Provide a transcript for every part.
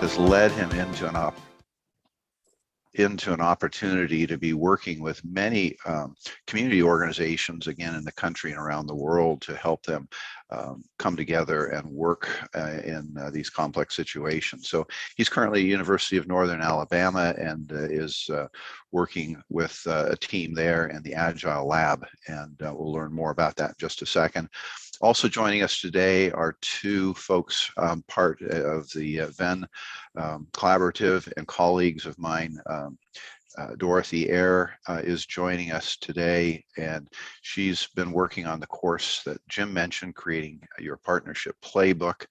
has led him into an opportunity to be working with many community organizations, again, in the country and around the world, to help them come together and work in these complex situations. So he's currently at University of Northern Alabama and is working with a team there in the Agile Lab, and we'll learn more about that in just a second. Also joining us today are two folks, part of the Venn collaborative and colleagues of mine. Dorothy Eyre is joining us today, and she's been working on the course that Jim mentioned, creating your partnership playbook,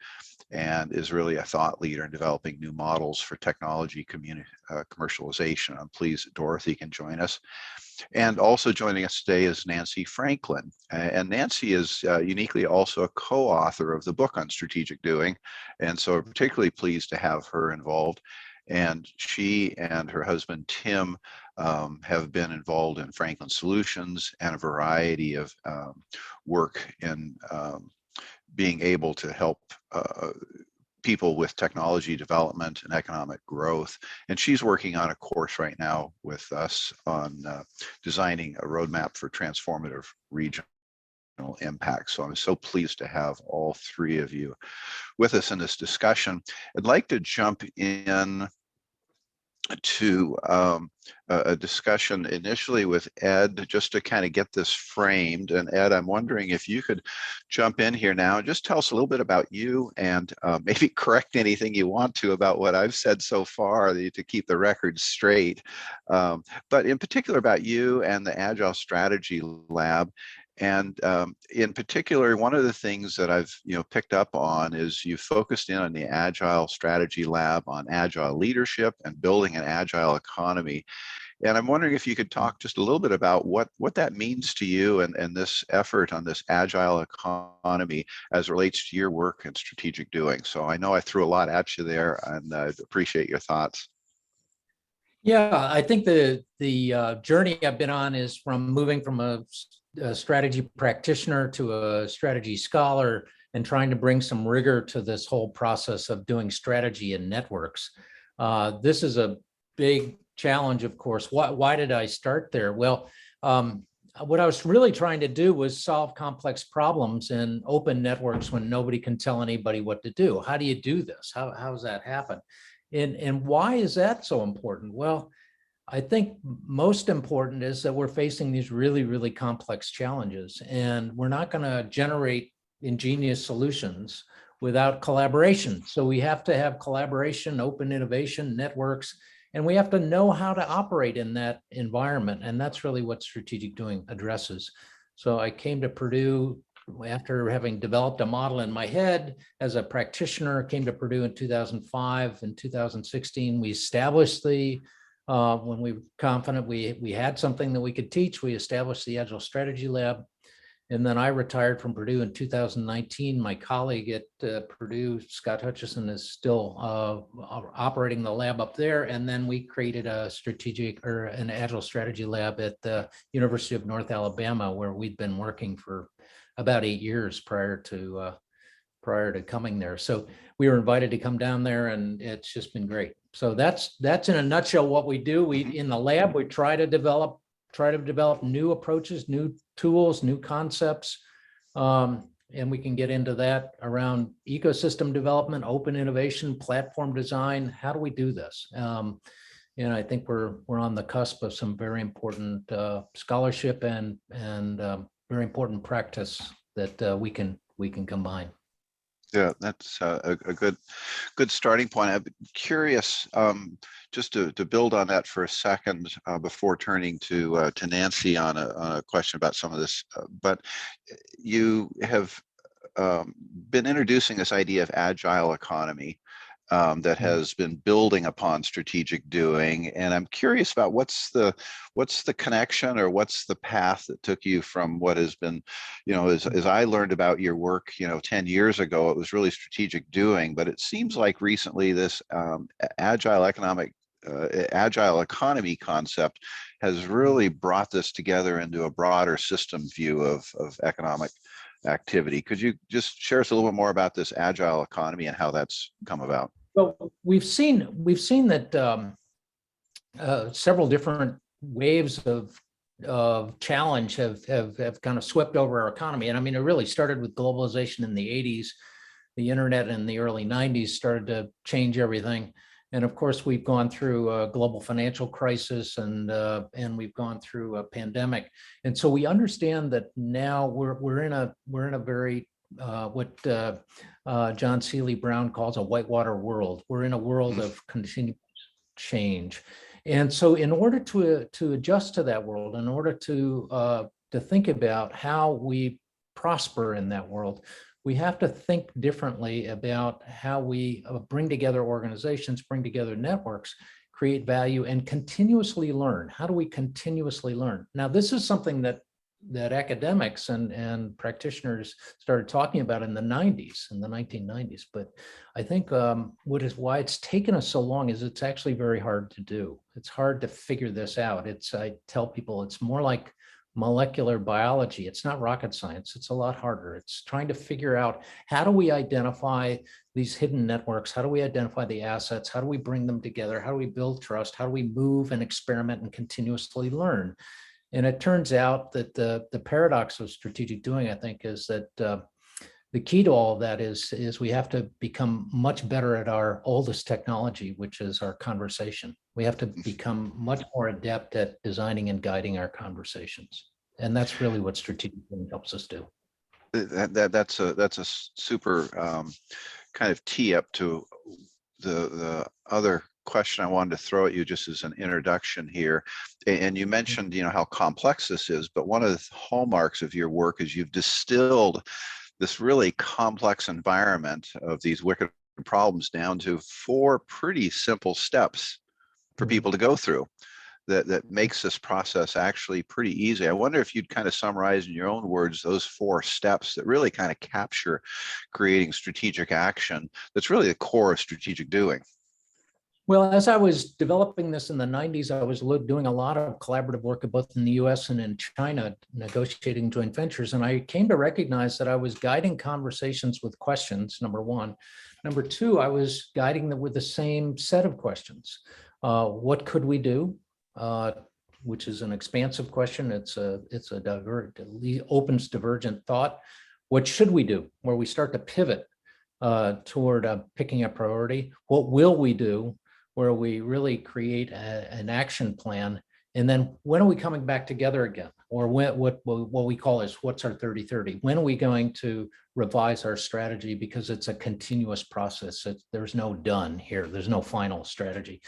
and is really a thought leader in developing new models for technology commercialization. I'm pleased that Dorothy can join us. And also joining us today is Nancy Franklin. And Nancy is uniquely also a co-author of the book on strategic doing. And so I'm particularly pleased to have her involved. And she and her husband, Tim, have been involved in Franklin Solutions and a variety of work in being able to help people with technology development and economic growth. And she's working on a course right now with us on designing a roadmap for transformative regional impact. So I'm so pleased to have all three of you with us in this discussion. I'd like to jump in to a discussion initially with Ed, just to kind of get this framed. And Ed, I'm wondering if you could jump in here now and just tell us a little bit about you, and maybe correct anything you want to about what I've said so far to keep the record straight. But in particular about you and the Agile Strategy Lab. And in particular, one of the things that I've picked up on is you focused in on the Agile Strategy Lab on agile leadership and building an agile economy. And I'm wondering if you could talk just a little bit about what that means to you and this effort on this agile economy as it relates to your work and strategic doing. So I know I threw a lot at you there, and I appreciate your thoughts. Yeah, I think the journey I've been on is from moving from a strategy practitioner to a strategy scholar, and trying to bring some rigor to this whole process of doing strategy in networks. This is a big challenge, of course. Why did I start there? Well, what I was really trying to do was solve complex problems in open networks when nobody can tell anybody what to do. How do you do this? How does that happen? And why is that so important? Well, I think most important is that we're facing these really, really complex challenges, and we're not going to generate ingenious solutions without collaboration. So we have to have collaboration, open innovation, networks, and we have to know how to operate in that environment. And that's really what strategic doing addresses. So I came to Purdue after having developed a model in my head as a practitioner, came to Purdue in 2005. In 2016, we established when we were confident we had something that we could teach, we established the Agile Strategy Lab. And then I retired from Purdue in 2019. My colleague at Purdue, Scott Hutchison, is still operating the lab up there. And then we created an Agile Strategy Lab at the University of North Alabama, where we'd been working for about 8 years prior to coming there. So we were invited to come down there, and it's just been great. So that's in a nutshell what we do. In the lab, we try to develop new approaches, new tools, new concepts, and we can get into that around ecosystem development, open innovation, platform design. How do we do this? And I think we're on the cusp of some very important scholarship and very important practice that we can combine. Yeah, that's a good starting point. I'm curious, just to build on that for a second before turning to Nancy on a question about some of this. But you have been introducing this idea of agile economy that has been building upon strategic doing, and I'm curious about what's the connection, or what's the path that took you from what has been, as I learned about your work, 10 years ago, it was really strategic doing, but it seems like recently this agile economy concept has really brought this together into a broader system view of economic activity. Could you just share us a little bit more about this agile economy and how that's come about? Well, we've seen that several different waves of challenge have kind of swept over our economy. And I mean, it really started with globalization in the 80s. The internet in the early 90s started to change everything. And of course, we've gone through a global financial crisis, and we've gone through a pandemic. And so we understand that now we're in a very what John Seeley Brown calls a whitewater world. We're in a world of continuous change. And so in order to adjust to that world, in order to think about how we prosper in that world, we have to think differently about how we bring together organizations, bring together networks, create value, and continuously learn. How do we continuously learn? Now, this is something that academics and practitioners started talking about in the 1990s. But I think why it's taken us so long is it's actually very hard to do. It's hard to figure this out. I tell people it's more like molecular biology. It's not rocket science. It's a lot harder. It's trying to figure out, how do we identify these hidden networks? How do we identify the assets? How do we bring them together? How do we build trust? How do we move and experiment and continuously learn? And it turns out that the paradox of strategic doing, I think, is that the key to all of that is we have to become much better at our oldest technology, which is our conversation. We have to become much more adept at designing and guiding our conversations. And that's really what strategic doing helps us do. That's a super kind of tee up to the other question I wanted to throw at you just as an introduction here. And you mentioned, how complex this is, but one of the hallmarks of your work is you've distilled this really complex environment of these wicked problems down to 4 pretty simple steps for people to go through that makes this process actually pretty easy. I wonder if you'd kind of summarize in your own words those 4 steps that really kind of capture creating strategic action that's really the core of strategic doing. Well, as I was developing this in the 90s, I was doing a lot of collaborative work both in the US and in China, negotiating joint ventures. And I came to recognize that I was guiding conversations with questions, number one. Number two, I was guiding them with the same set of questions. What could we do? Which is an expansive question. It opens divergent thought. What should we do? Where we start to pivot toward picking a priority. What will we do? Where we really create an action plan. And then when are we coming back together again? Or what we call is, what's our 30-30? When are we going to revise our strategy? Because it's a continuous process. There's no done here. There's no final strategy.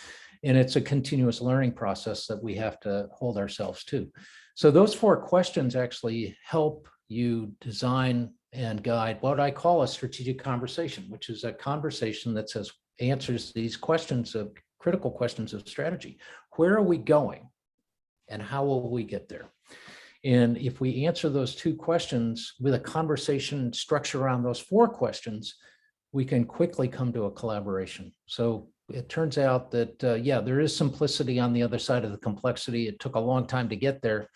And it's a continuous learning process that we have to hold ourselves to. So those 4 questions actually help you design and guide what I call a strategic conversation, which is a conversation that answers these questions of critical questions of strategy. Where are we going and how will we get there? And if we answer those 2 questions with a conversation structure around those 4 questions, we can quickly come to a collaboration. So it turns out that, there is simplicity on the other side of the complexity. It took a long time to get there,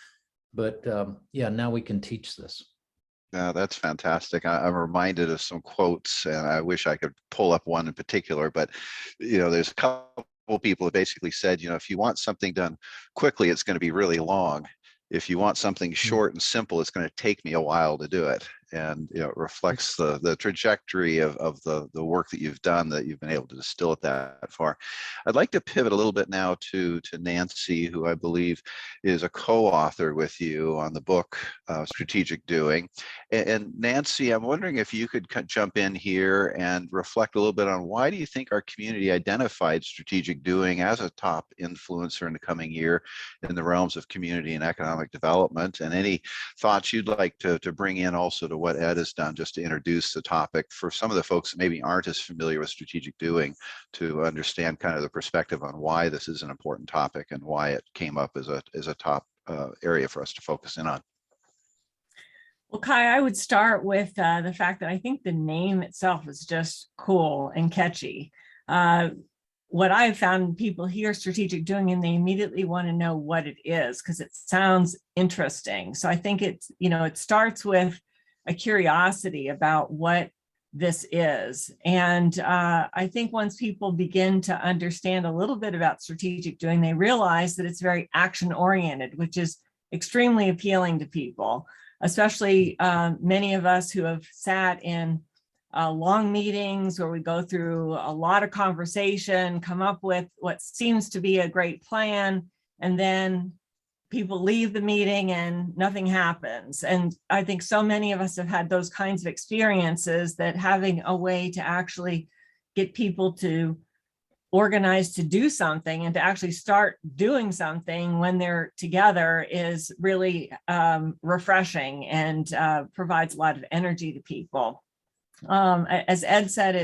but now we can teach this. Yeah, that's fantastic. I'm reminded of some quotes, and I wish I could pull up one in particular, but there's a couple people that basically said, if you want something done quickly, it's going to be really long. If you want something short and simple, it's going to take me a while to do it. And it reflects the trajectory of the work that you've done, that you've been able to distill it that far. I'd like to pivot a little bit now to Nancy, who I believe is a co-author with you on the book Strategic Doing. And Nancy, I'm wondering if you could jump in here and reflect a little bit on, why do you think our community identified strategic doing as a top influencer in the coming year in the realms of community and economic development? And any thoughts you'd like to bring in also to what Ed has done, just to introduce the topic for some of the folks that maybe aren't as familiar with strategic doing, to understand kind of the perspective on why this is an important topic and why it came up as a top area for us to focus in on. Well, Kai, I would start with the fact that I think the name itself is just cool and catchy. What I've found, people hear strategic doing and they immediately want to know what it is because it sounds interesting. So I think it's, it starts with a curiosity about what this is. And I think once people begin to understand a little bit about strategic doing, they realize that it's very action oriented, which is extremely appealing to people, especially many of us who have sat in long meetings where we go through a lot of conversation, come up with what seems to be a great plan, and then people leave the meeting and nothing happens. And I think so many of us have had those kinds of experiences, that having a way to actually get people to organize to do something and to actually start doing something when they're together is really refreshing and provides a lot of energy to people. As Ed said,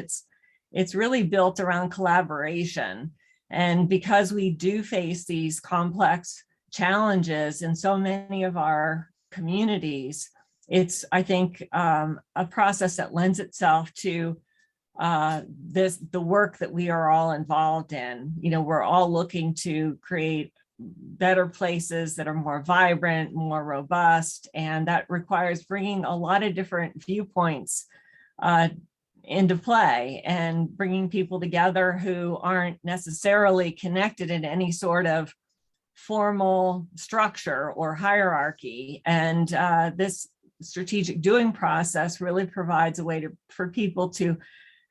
it's really built around collaboration. And because we do face these complex challenges in so many of our communities, it's, I think, a process that lends itself to the work that we are all involved in. You know, we're all looking to create better places that are more vibrant, more robust, and that requires bringing a lot of different viewpoints into play, and bringing people together who aren't necessarily connected in any sort of formal structure or hierarchy. And this strategic doing process really provides a way for people to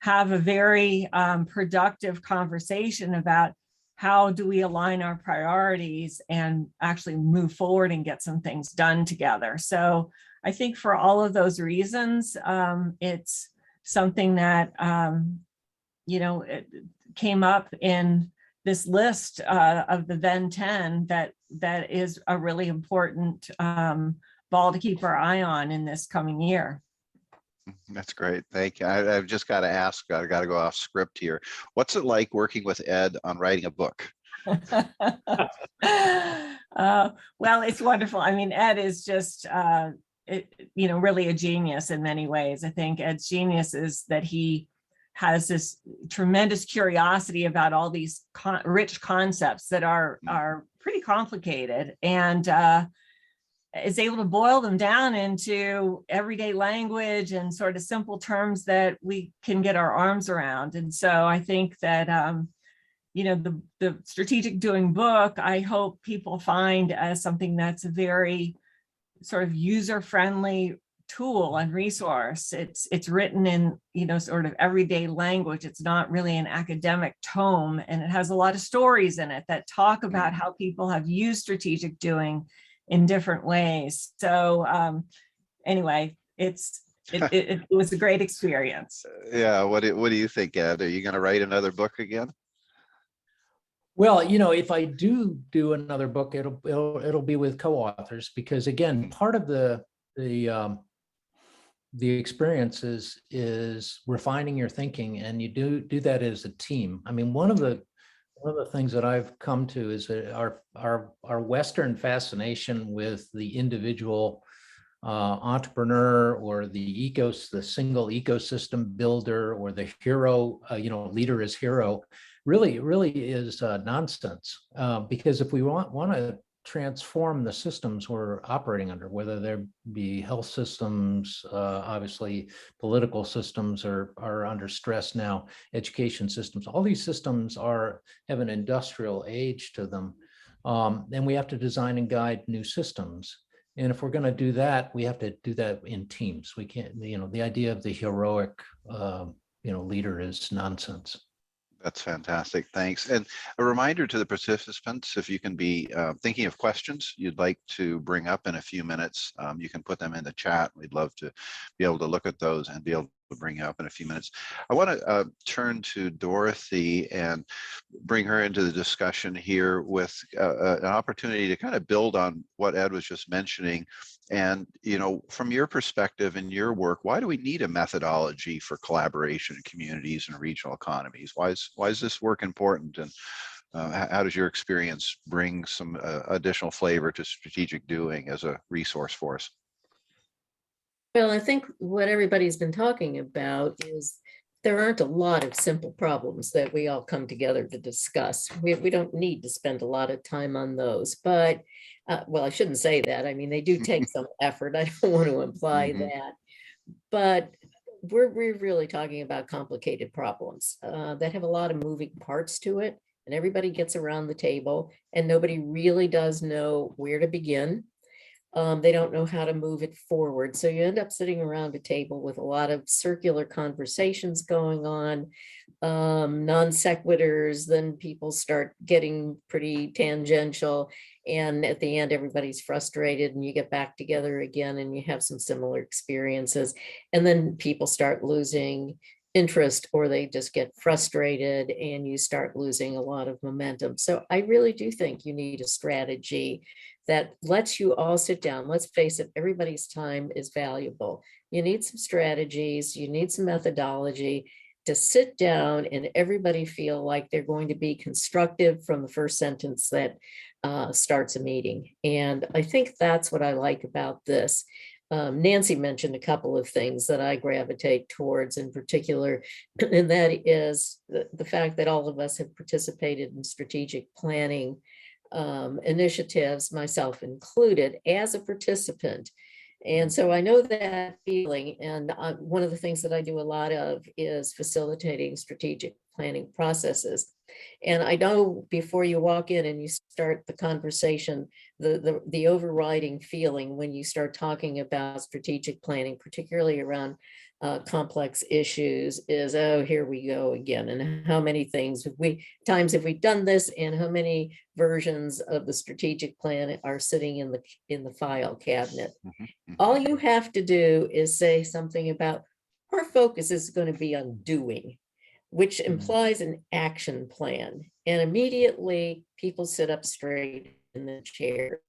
have a very productive conversation about how do we align our priorities and actually move forward and get some things done together. So I think for all of those reasons, it's something that, it came up in this list of the Venn 10 that is a really important ball to keep our eye on in this coming year. That's great. Thank you. I've just got to ask, I got to go off script here. What's it like working with Ed on writing a book? Well, it's wonderful. I mean, Ed is just, really a genius in many ways. I think Ed's genius is that he has this tremendous curiosity about all these rich concepts that are pretty complicated, and is able to boil them down into everyday language and sort of simple terms that we can get our arms around. And so I think that, the strategic doing book, I hope people find as something that's a very sort of user-friendly tool and resource. It's written in, sort of everyday language. It's not really an academic tome, and it has a lot of stories in it that talk about how people have used strategic doing in different ways. So anyway, it was a great experience. Yeah. What do you think, Ed? Are you going to write another book again? Well, if I do another book, it'll be with co-authors, because again, part of the experience is refining your thinking, and you do that as a team. I mean, one of the things that I've come to is that our Western fascination with the individual entrepreneur, or the single ecosystem builder, or the hero, leader as hero, really is nonsense. Because if we want to transform the systems we're operating under, whether there be health systems, obviously political systems are under stress now, education systems, all these systems have an industrial age to them. And we have to design and guide new systems. And if we're going to do that, we have to do that in teams. We can't, the idea of the heroic, leader is nonsense. That's fantastic. Thanks. And a reminder to the participants, if you can be thinking of questions you'd like to bring up in a few minutes, you can put them in the chat. We'd love to be able to look at those and be able to bring up in a few minutes. I want to turn to Dorothy and bring her into the discussion here with an opportunity to kind of build on what Ed was just mentioning. And, from your perspective and your work, why do we need a methodology for collaboration in communities and regional economies? Why is this work important? And how does your experience bring some additional flavor to strategic doing as a resource for us? Well, I think what everybody's been talking about is there aren't a lot of simple problems that we all come together to discuss. We don't need to spend a lot of time on those, but well, I shouldn't say that. I mean, they do take some effort. I don't want to imply that. But we're really talking about complicated problems that have a lot of moving parts to it, and everybody gets around the table and nobody really does know where to begin. They don't know how to move it forward. So you end up sitting around a table with a lot of circular conversations going on, non sequiturs, then people start getting pretty tangential. And at the end, everybody's frustrated and you get back together again and you have some similar experiences. And then people start losing interest or they just get frustrated and you start losing a lot of momentum. So I really do think you need a strategy that lets you all sit down. Let's face it, everybody's time is valuable. You need some strategies, you need some methodology to sit down and everybody feel like they're going to be constructive from the first sentence that starts a meeting. And I think that's what I like about this. Nancy mentioned a couple of things that I gravitate towards in particular, and that is the fact that all of us have participated in strategic planning initiatives, myself included, as a participant. And so I know that feeling. And one of the things that I do a lot of is facilitating strategic planning processes. And I know before you walk in and you start the conversation, the overriding feeling when you start talking about strategic planning, particularly around complex issues, is, oh, here we go again. And how many times have we done this, and how many versions of the strategic plan are sitting in the file cabinet? All you have to do is say something about, our focus is going to be on doing, which implies an action plan. And immediately people sit up straight in the chair.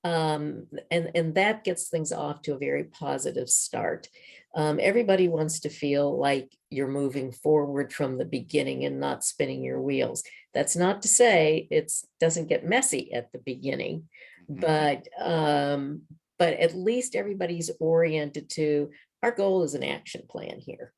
And that gets things off to a very positive start. Everybody wants to feel like you're moving forward from the beginning and not spinning your wheels. That's not to say it doesn't get messy at the beginning, but at least everybody's oriented to, our goal is an action plan here.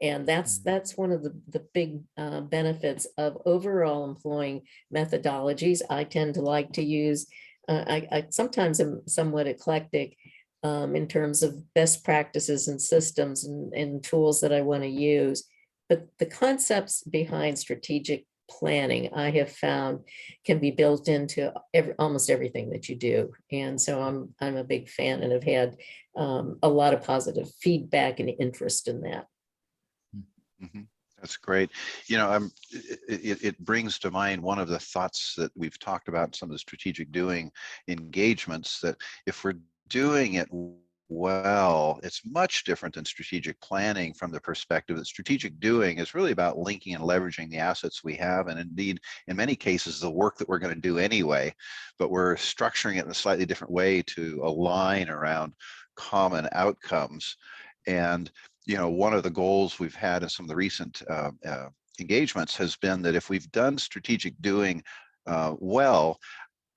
And that's one of the big benefits of overall employing methodologies. I tend to like to use, I sometimes am somewhat eclectic in terms of best practices and systems and tools that I want to use. But the concepts behind strategic planning, I have found, can be built into almost everything that you do. And so I'm a big fan and have had a lot of positive feedback and interest in that. That's great. You know, it brings to mind one of the thoughts that we've talked about, some of the strategic doing engagements, that if we're doing it well, it's much different than strategic planning, from the perspective that strategic doing is really about linking and leveraging the assets we have. And indeed, in many cases, the work that we're going to do anyway, but we're structuring it in a slightly different way to align around common outcomes. And you know, one of the goals we've had in some of the recent engagements has been that if we've done strategic doing well,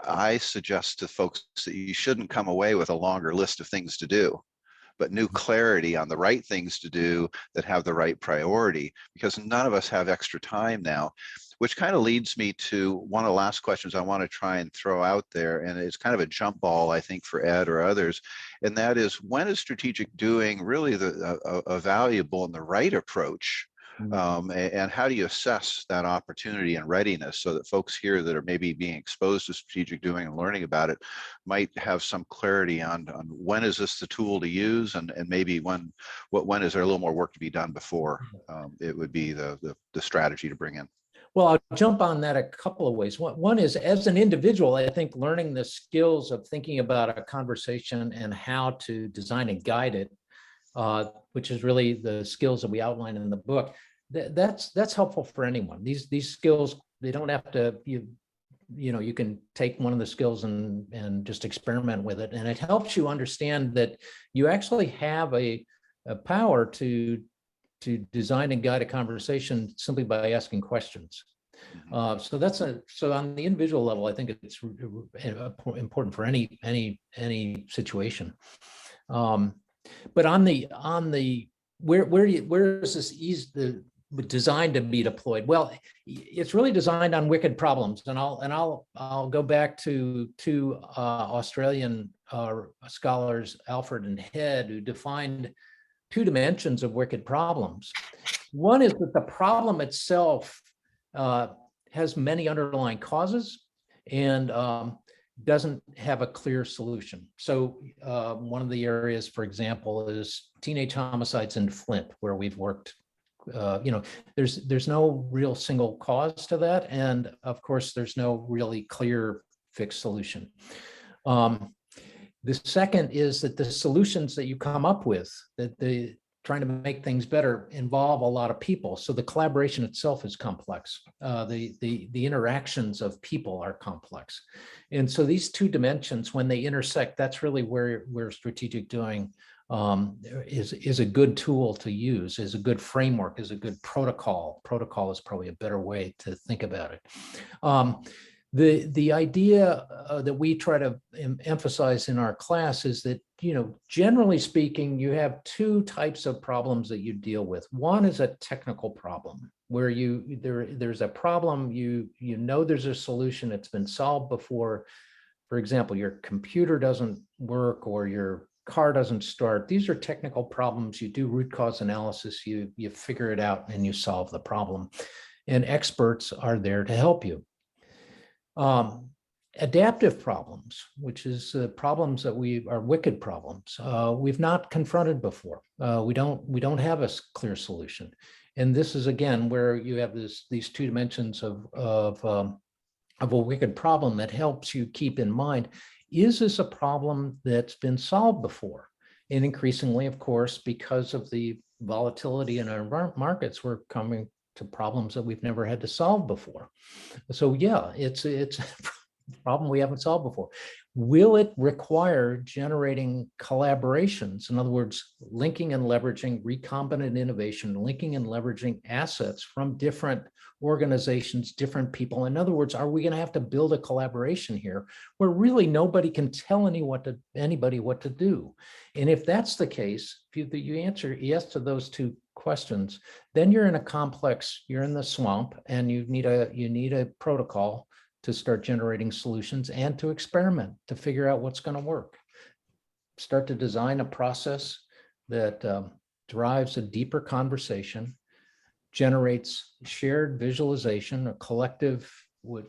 I suggest to folks that you shouldn't come away with a longer list of things to do, but new clarity on the right things to do that have the right priority, because none of us have extra time now. Which kind of leads me to one of the last questions I want to try and throw out there, and it's kind of a jump ball, I think, for Ed or others, and that is, when is strategic doing really a valuable and the right approach? And how do you assess that opportunity and readiness so that folks here that are maybe being exposed to strategic doing and learning about it might have some clarity on when is this the tool to use, and maybe when is there a little more work to be done before it would be the strategy to bring in? Well, I'll jump on that a couple of ways. One is, as an individual, I think learning the skills of thinking about a conversation and how to design and guide it, which is really the skills that we outline in the book, that's helpful for anyone. These skills, they don't have to, you can take one of the skills and just experiment with it. And it helps you understand that you actually have a power to design and guide a conversation simply by asking questions. So on the individual level, I think it's important for any situation. But on the where is this designed to be deployed? Well, it's really designed on wicked problems, and I'll go back to two Australian scholars, Alfred and Head, who defined two dimensions of wicked problems. One is that the problem itself has many underlying causes and doesn't have a clear solution. So one of the areas, for example, is teenage homicides in Flint, where we've worked. There's no real single cause to that, and of course, there's no really clear fixed solution. The second is that the solutions that you come up with, that the trying to make things better, involve a lot of people. So the collaboration itself is complex. The interactions of people are complex. And so these two dimensions, when they intersect, that's really where strategic doing is a good tool to use, is a good framework, is a good protocol. Protocol is probably a better way to think about it. The idea that we try to emphasize in our class is that, generally speaking, you have two types of problems that you deal with. One is a technical problem where there's a problem, there's a solution, it's been solved before. For example, your computer doesn't work or your car doesn't start. These are technical problems. You do root cause analysis, you figure it out and you solve the problem. And experts are there to help you. Adaptive problems, which is problems that are wicked problems, we've not confronted before. We don't have a clear solution, and this is again where you have these two dimensions of a wicked problem that helps you keep in mind: is this a problem that's been solved before? And increasingly, of course, because of the volatility in our markets, we're coming to problems that we've never had to solve before. So yeah, it's a problem we haven't solved before. Will it require generating collaborations? In other words, linking and leveraging recombinant innovation, linking and leveraging assets from different organizations, different people. In other words, are we going to have to build a collaboration here where really nobody can tell anybody what to do? And if that's the case, if you answer yes to those two questions, then you're in the swamp, and you need a protocol to start generating solutions and to experiment to figure out what's going to work. Start to design a process that drives a deeper conversation, generates shared visualization, a collective, what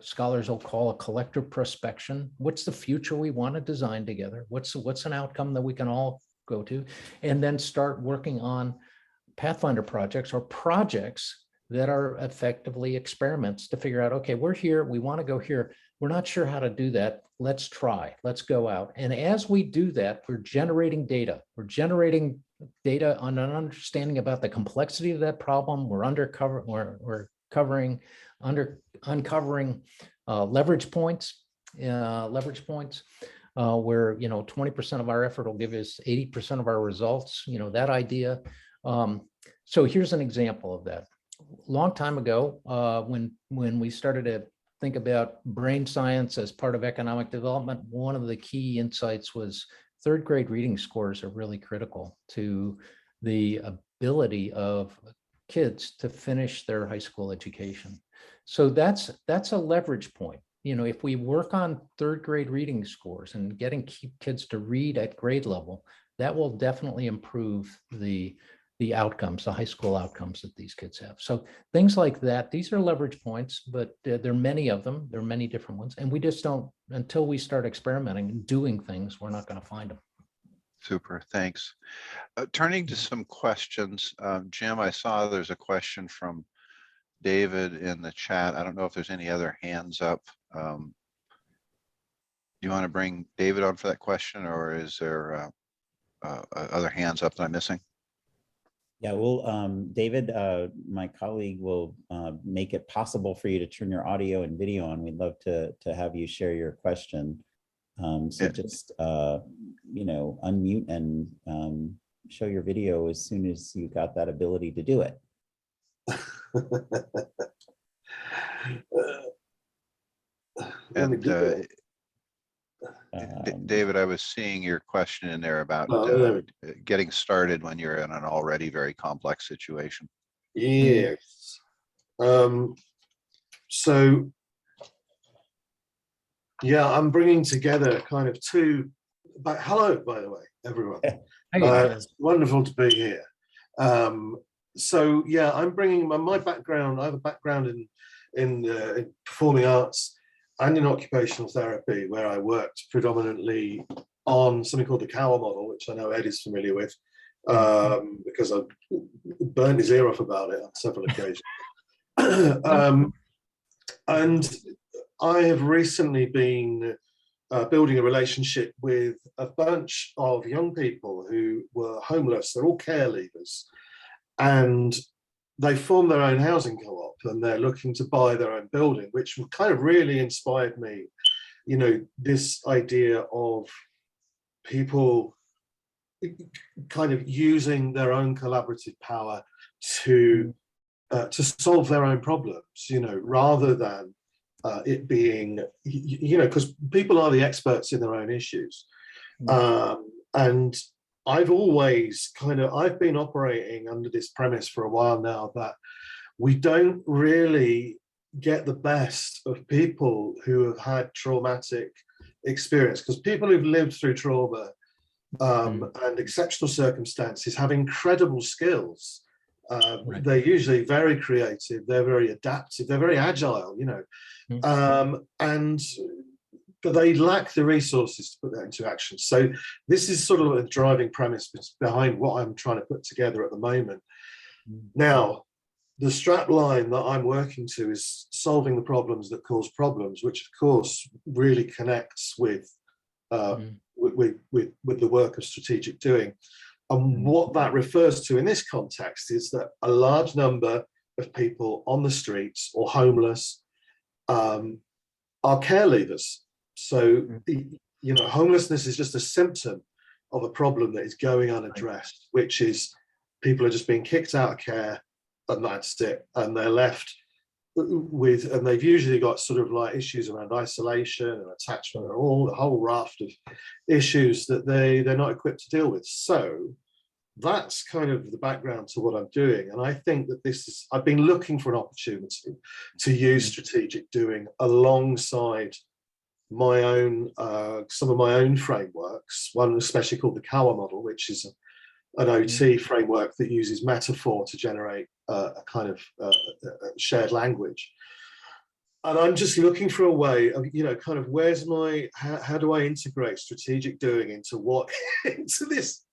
scholars will call a collective prospection. What's the future we want to design together? What's an outcome that we can all go to? And then start working on Pathfinder projects or projects that are effectively experiments to figure out, okay, we're here, we want to go here. We're not sure how to do that. Let's try, let's go out. And as we do that, we're generating data. We're generating data on an understanding about the complexity of that problem. We're uncovering leverage points, where 20% of our effort will give us 80% of our results. That idea. So here's an example of that. Long time ago, when we started to think about brain science as part of economic development, one of the key insights was third grade reading scores are really critical to the ability of kids to finish their high school education. So that's a leverage point. If we work on third grade reading scores and getting kids to read at grade level, that will definitely improve the outcomes, the high school outcomes that these kids have. So things like that, these are leverage points, but there are many of them. There are many different ones. And we just don't, until we start experimenting and doing things, we're not going to find them. Super, thanks. Turning to some questions, Jim, I saw there's a question from David in the chat. I don't know if there's any other hands up. You want to bring David on for that question, or is there other hands up that I'm missing? Yeah, well, David, my colleague will make it possible for you to turn your audio and video on. We'd love to have you share your question. So just, unmute and show your video as soon as you got that ability to do it. And David, I was seeing your question in there about getting started when you're in an already very complex situation. Yes. So, yeah, I'm bringing together kind of two. But hello, by the way, everyone. Hey, Wonderful to be here. So yeah, I'm bringing my background. I have a background in performing arts and in occupational therapy, where I worked predominantly on something called the Cower model, which I know Ed is familiar with, because I've burned his ear off about it on several occasions. And I have recently been building a relationship with a bunch of young people who were homeless. They're all care leavers, and they formed their own housing co-op, and they're looking to buy their own building, which kind of really inspired me. You know, this idea of people kind of using their own collaborative power to solve their own problems, you know, rather than it being, you know, because people are the experts in their own issues. And I've been operating under this premise for a while now, that we don't really get the best of people who have had traumatic experience, because people who've lived through trauma and exceptional circumstances have incredible skills. Right. They're usually very creative, they're very adaptive, they're very agile, you know, but they lack the resources to put that into action. So this is sort of a driving premise behind what I'm trying to put together at the moment. Now, the strap line that I'm working to is solving the problems that cause problems, which of course really connects with the work of strategic doing. And what that refers to in this context is that a large number of people on the streets or homeless are care leavers. So, you know, homelessness is just a symptom of a problem that is going unaddressed, which is people are just being kicked out of care, and that's it. And they're left with, and they've usually got sort of like issues around isolation and attachment, and a whole raft of issues that they're not equipped to deal with. So that's kind of the background to what I'm doing. And I think that I've been looking for an opportunity to use strategic doing alongside my own, some of my own frameworks, one especially called the Cower model, which is an OT framework that uses metaphor to generate a kind of shared language. And I'm just looking for a way of, you know, kind of how do I integrate strategic doing into this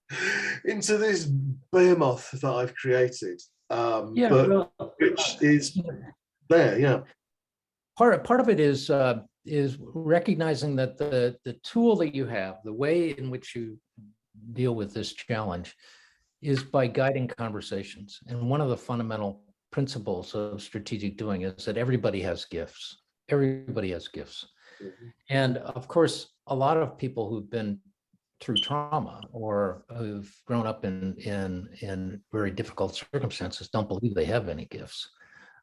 behemoth that I've created, which is there, yeah. Part of it is recognizing that the tool that you have, the way in which you deal with this challenge, is by guiding conversations. And one of the fundamental principles of strategic doing is that everybody has gifts. Everybody has gifts. And of course, a lot of people who've been through trauma or who've grown up in very difficult circumstances don't believe they have any gifts,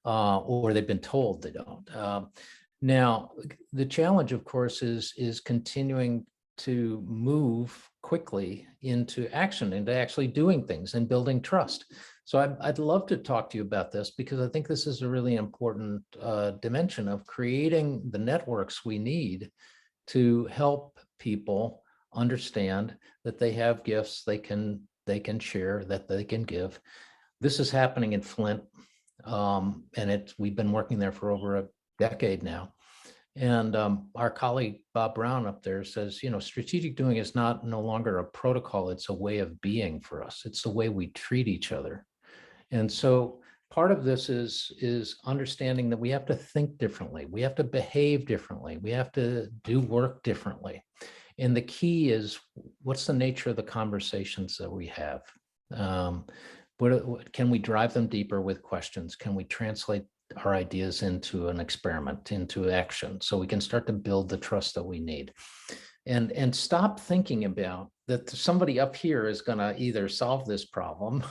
or they've been told they don't. Now, the challenge, of course, is continuing to move quickly into action, into actually doing things and building trust. So I'd love to talk to you about this, because I think this is a really important dimension of creating the networks we need to help people understand that they have gifts they can share, that they can give. This is happening in Flint, and we've been working there for over a decade now. And our colleague Bob Brown up there says, you know, strategic doing is no longer a protocol, it's a way of being for us. It's the way we treat each other. And so part of this is understanding that we have to think differently, we have to behave differently, we have to do work differently. And the key is, what's the nature of the conversations that we have? Can we drive them deeper with questions? Can we translate our ideas into an experiment, into action, so we can start to build the trust that we need? And stop thinking about that somebody up here is going to either solve this problem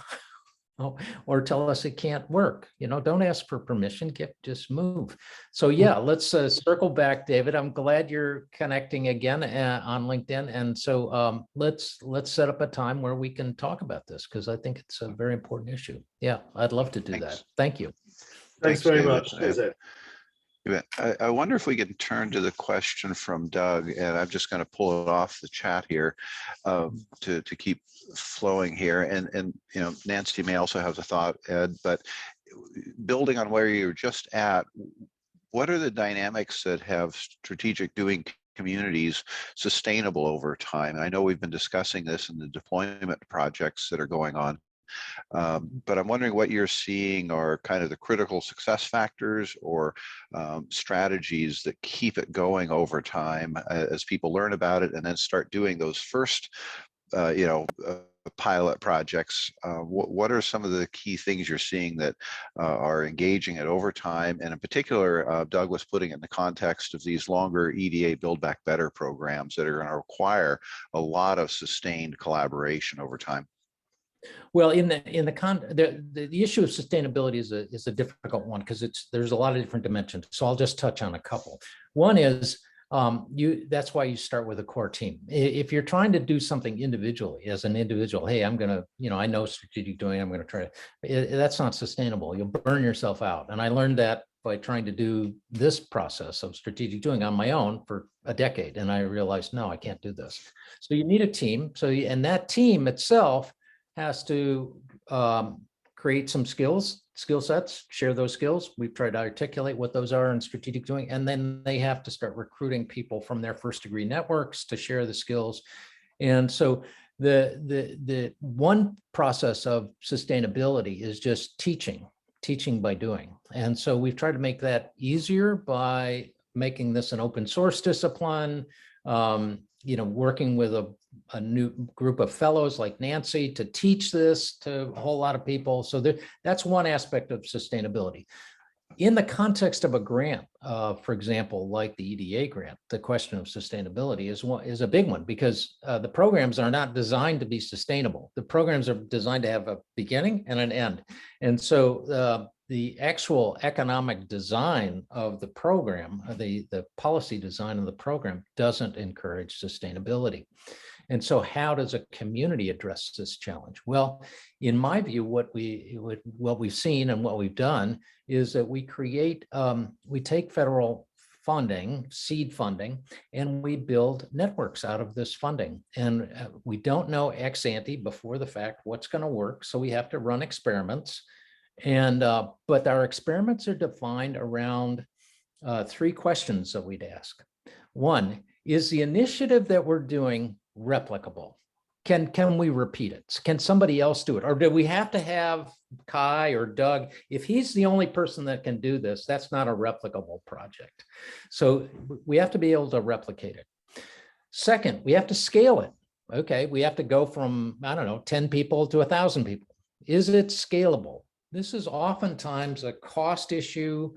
or tell us it can't work. You know, don't ask for permission, just move. So yeah, let's circle back, David. I'm glad you're connecting again on LinkedIn. And so let's set up a time where we can talk about this, because I think it's a very important issue. Yeah, I'd love to do that. Thank you. Thanks very much. Yeah, I wonder if we can turn to the question from Doug, and I'm just going to pull it off the chat here to keep flowing here. And you know, Nancy may also have a thought, Ed, but building on where you're just at, what are the dynamics that have strategic doing communities sustainable over time? I know we've been discussing this in the deployment projects that are going on. But I'm wondering what you're seeing are kind of the critical success factors or strategies that keep it going over time as people learn about it and then start doing those first, pilot projects. What are some of the key things you're seeing that are engaging it over time? And in particular, Doug was putting it in the context of these longer EDA Build Back Better programs that are going to require a lot of sustained collaboration over time. Well, the issue of sustainability is a difficult one because there's a lot of different dimensions. So I'll just touch on a couple. One is that's why you start with a core team. If you're trying to do something individually as an individual, hey, I'm gonna, I know strategic doing, I'm gonna try to, that's not sustainable. You'll burn yourself out. And I learned that by trying to do this process of strategic doing on my own for a decade. And I realized, no, I can't do this. So you need a team. And that team itself has to create some skill sets, share those skills. We've tried to articulate what those are in strategic doing, and then they have to start recruiting people from their first degree networks to share the skills. And so the one process of sustainability is just teaching by doing. And so we've tried to make that easier by making this an open source discipline, working with a new group of fellows like Nancy to teach this to a whole lot of people. So that's one aspect of sustainability. In the context of a grant, for example, like the EDA grant, the question of sustainability is a big one because the programs are not designed to be sustainable. The programs are designed to have a beginning and an end. And so the actual economic design of the program, the policy design of the program doesn't encourage sustainability. And so how does a community address this challenge? Well, in my view, what we've seen and what we've done is that we take federal funding, seed funding, and we build networks out of this funding. And we don't know ex ante before the fact what's going to work. So we have to run experiments. And but our experiments are defined around three questions that we'd ask. One, is the initiative that we're doing replicable? Can we repeat it? Can somebody else do it? Or do we have to have Kai or Doug? If he's the only person that can do this, that's not a replicable project. So we have to be able to replicate it. Second, we have to scale it. Okay, we have to go from, 10 people to 1,000 people. Is it scalable? This is oftentimes a cost issue,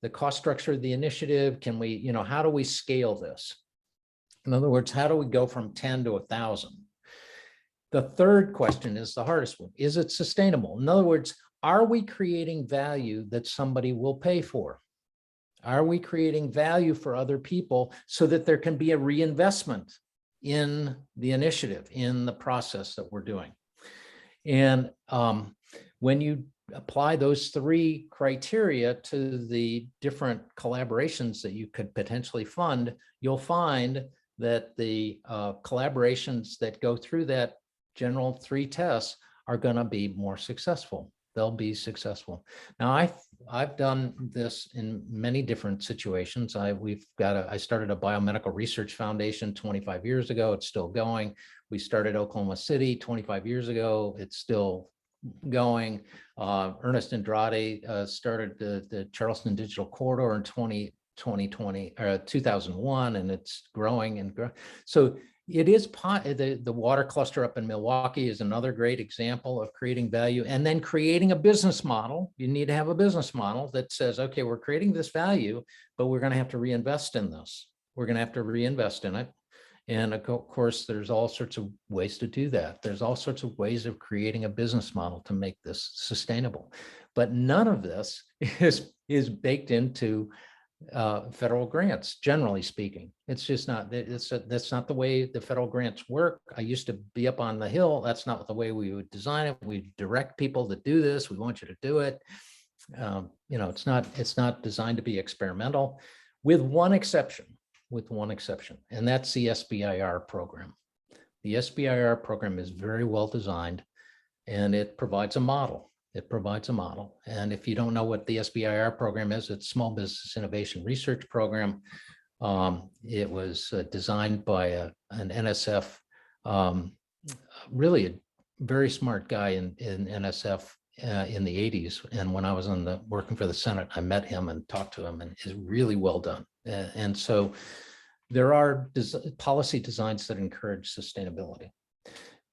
the cost structure of the initiative. Can we, how do we scale this? In other words, how do we go from 10 to 1,000? The third question is the hardest one. Is it sustainable? In other words, are we creating value that somebody will pay for? Are we creating value for other people so that there can be a reinvestment in the initiative, in the process that we're doing? And when you apply those three criteria to the different collaborations that you could potentially fund, you'll find that the collaborations that go through that general three tests are going to be more successful. They'll be successful. Now, I've done this in many different situations. I started a biomedical research foundation 25 years ago. It's still going. We started Oklahoma City 25 years ago. It's still going. Ernest Andrade started the Charleston Digital Corridor in 2001, and it's growing and growing. So it is the water cluster up in Milwaukee is another great example of creating value, and then creating a business model. You need to have a business model that says, okay, we're creating this value, but we're going to have to reinvest in this. We're going to have to reinvest in it. And of course, there's all sorts of ways to do that. There's all sorts of ways of creating a business model to make this sustainable. But none of this is baked into federal grants, generally speaking. It's just not, that's not the way the federal grants work. I used to be up on the Hill. That's not the way we would design it. We direct people to do this. We want you to do it. it's not designed to be experimental, with one exception, and that's the SBIR program. The SBIR program is very well designed, and it provides a model. And if you don't know what the SBIR program is, it's Small Business Innovation Research Program. It was designed by an NSF, really a very smart guy in NSF in the 80s. And when I was working for the Senate, I met him and talked to him, and it's really well done. And so there are policy designs that encourage sustainability,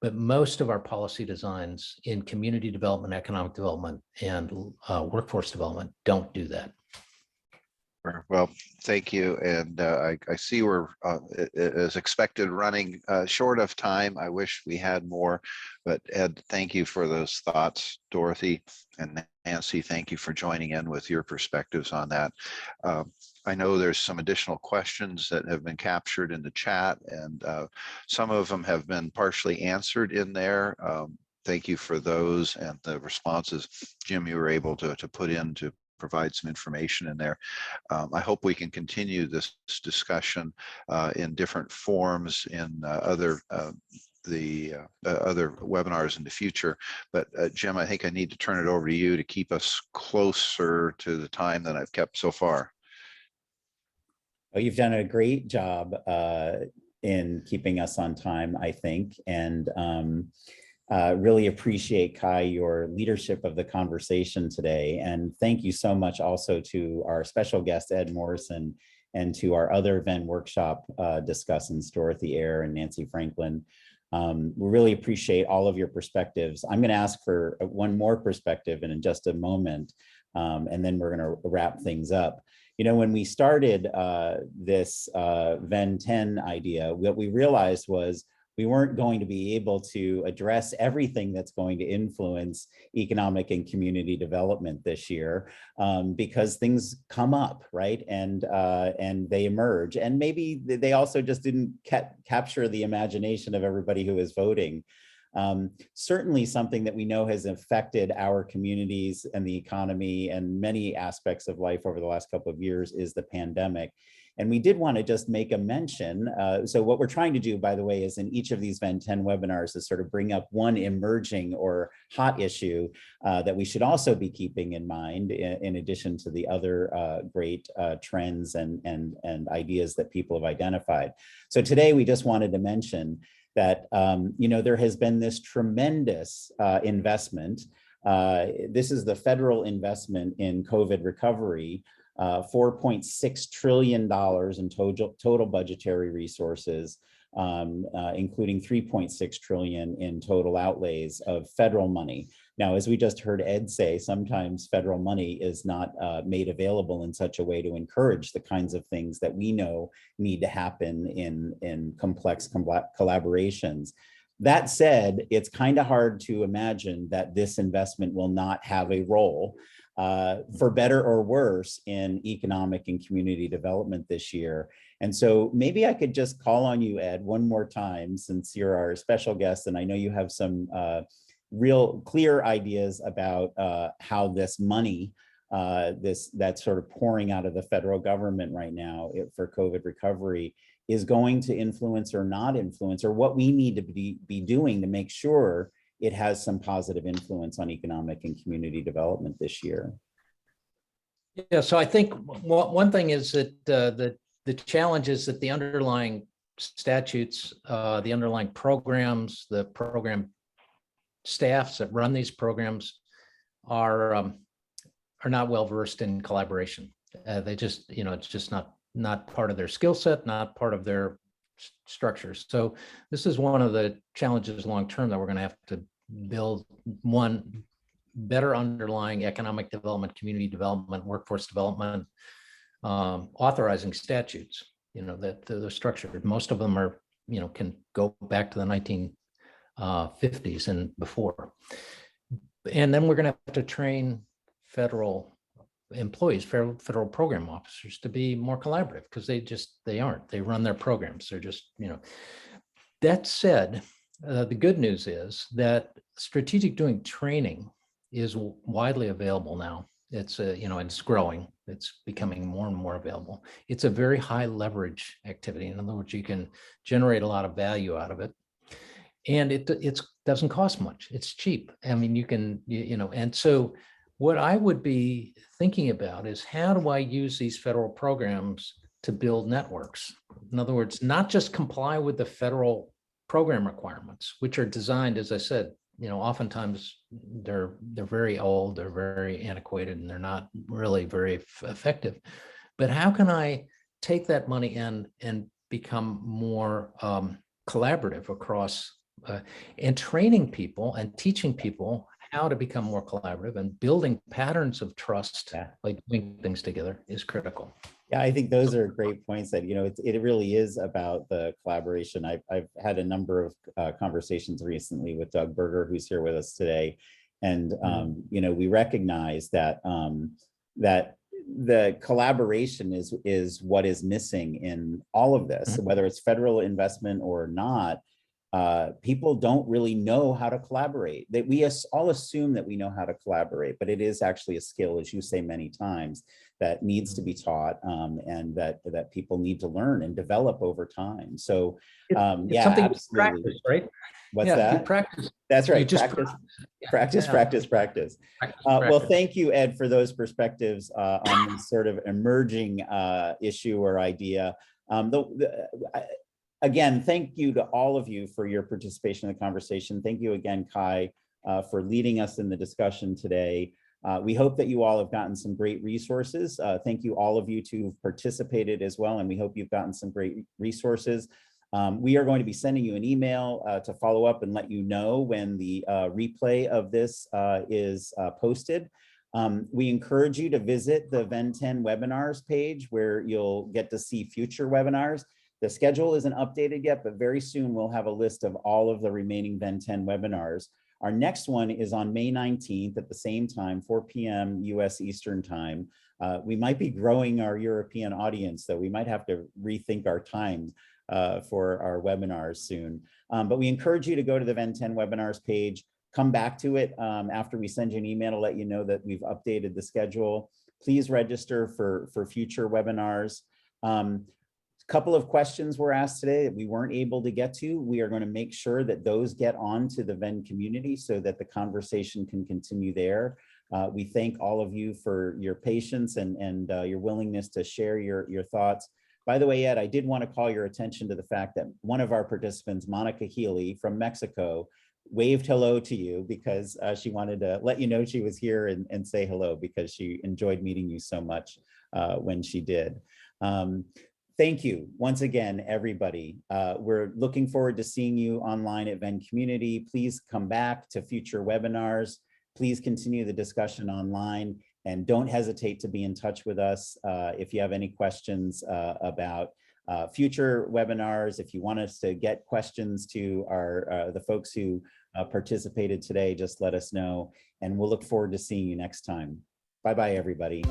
but most of our policy designs in community development, economic development, and workforce development don't do that. Well, thank you. And I see we're, as expected, running short of time. I wish we had more, but Ed, thank you for those thoughts. Dorothy and Nancy, thank you for joining in with your perspectives on that. I know there's some additional questions that have been captured in the chat, and some of them have been partially answered in there. Thank you for those and the responses, Jim, you were able to put in to provide some information in there. I hope we can continue this discussion in different forms in other webinars in the future. But Jim, I think I need to turn it over to you to keep us closer to the time that I've kept so far. Well, you've done a great job in keeping us on time, I think, and really appreciate, Kai, your leadership of the conversation today. And thank you so much also to our special guest, Ed Morrison, and to our other Venn workshop discussants, Dorothy Eyre and Nancy Franklin. We really appreciate all of your perspectives. I'm going to ask for one more perspective in just a moment, and then we're going to wrap things up. You know, when we started this Venn 10 idea, what we realized was we weren't going to be able to address everything that's going to influence economic and community development this year, because things come up, right? And they emerge. And maybe they also just didn't capture the imagination of everybody who is voting. Certainly something that we know has affected our communities and the economy and many aspects of life over the last couple of years is the pandemic. And we did want to just make a mention. So what we're trying to do, by the way, is in each of these Venn 10 webinars is sort of bring up one emerging or hot issue that we should also be keeping in mind in addition to the other great trends and ideas that people have identified. So today we just wanted to mention that, you know, there has been this tremendous investment. This is the federal investment in COVID recovery, $4.6 trillion in total budgetary resources, including $3.6 trillion in total outlays of federal money. Now, as we just heard Ed say, sometimes federal money is not made available in such a way to encourage the kinds of things that we know need to happen in complex collaborations. That said, it's kind of hard to imagine that this investment will not have a role, for better or worse, in economic and community development this year. And so maybe I could just call on you, Ed, one more time, since you're our special guest, and I know you have some real clear ideas about how this money, that's sort of pouring out of the federal government right now for COVID recovery is going to influence or not influence, or what we need to be doing to make sure it has some positive influence on economic and community development this year. Yeah, so I think one thing is that the challenge is that the underlying statutes, the underlying programs, the program staffs that run these programs are not well versed in collaboration. They just, you know, it's just not part of their skill set, not part of their structures. So this is one of the challenges long term that we're going to have to build. One, better underlying economic development, community development, workforce development, authorizing statutes, you know, that they're structured. Most of them are, you know, can go back to the 1950s and before. And then we're going to have to train federal employees, federal program officers to be more collaborative, because they aren't. They run their programs. They're just, you know. That said, the good news is that strategic doing training is widely available now. It's it's growing. It's becoming more and more available. It's a very high leverage activity. In other words, you can generate a lot of value out of it. And it doesn't cost much. It's cheap. I mean, you can, and so what I would be thinking about is how do I use these federal programs to build networks? In other words, not just comply with the federal program requirements, which are designed, as I said, oftentimes they're very old, they're very antiquated, and they're not really very effective. But how can I take that money and become more collaborative across and training people and teaching people how to become more collaborative and building patterns of trust, like doing things together, is critical. Yeah, I think those are great points that, it really is about the collaboration. I've had a number of conversations recently with Doug Berger, who's here with us today. And, we recognize that, that the collaboration is what is missing in all of this, whether it's federal investment or not. People don't really know how to collaborate. We all assume that we know how to collaborate, but it is actually a skill, as you say many times, that needs to be taught, and that people need to learn and develop over time. So it's something absolutely. Practice, right? What's that? Practice. That's right. Practice. Well, thank you, Ed, for those perspectives on this sort of emerging issue or idea. Again, thank you to all of you for your participation in the conversation. Thank you again, Kai, for leading us in the discussion today. We hope that you all have gotten some great resources. Thank you all of you who've participated as well, and we hope you've gotten some great resources. We are going to be sending you an email to follow up and let you know when the replay of this is posted. We encourage you to visit the Venn 10 webinars page, where you'll get to see future webinars. The schedule isn't updated yet, but very soon we'll have a list of all of the remaining Venn 10 webinars. Our next one is on May 19th at the same time, 4 p.m. US Eastern Time. We might be growing our European audience, though. We might have to rethink our time for our webinars soon. But we encourage you to go to the Venn 10 webinars page, come back to it after we send you an email to let you know that we've updated the schedule. Please register for future webinars. Couple of questions were asked today that we weren't able to get to. We are going to make sure that those get on to the Venn community so that the conversation can continue there. We thank all of you for your patience and your willingness to share your thoughts. By the way, Ed, I did want to call your attention to the fact that one of our participants, Monica Healy from Mexico, waved hello to you because she wanted to let you know she was here and say hello because she enjoyed meeting you so much when she did. Thank you once again, everybody. We're looking forward to seeing you online at Venn Community. Please come back to future webinars. Please continue the discussion online, and don't hesitate to be in touch with us if you have any questions about future webinars. If you want us to get questions to the folks who participated today, just let us know, and we'll look forward to seeing you next time. Bye-bye, everybody.